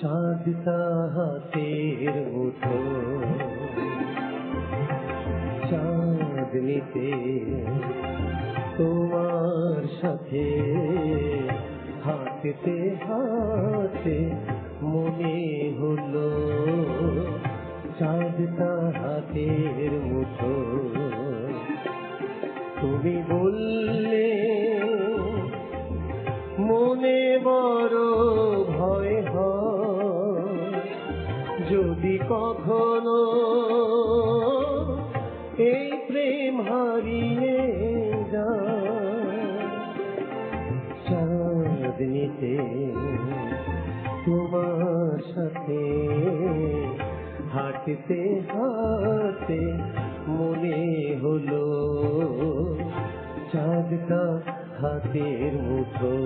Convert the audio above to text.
চাঁদটা হাতের মুঠো, চাঁদনিতে তোমার সাথে হাঁটতে হাঁটতে মনে হলো চাঁদটা হাতের মুঠো। তুমি বললে মনে বড় ভয় হয়, যদি কখনো এই প্রেম হারিয়ে যায়। চাঁদনিতে তোমার সাথে হাঁটতে হাঁটতে মনে হলো চাঁদটা হাতের মুঠো।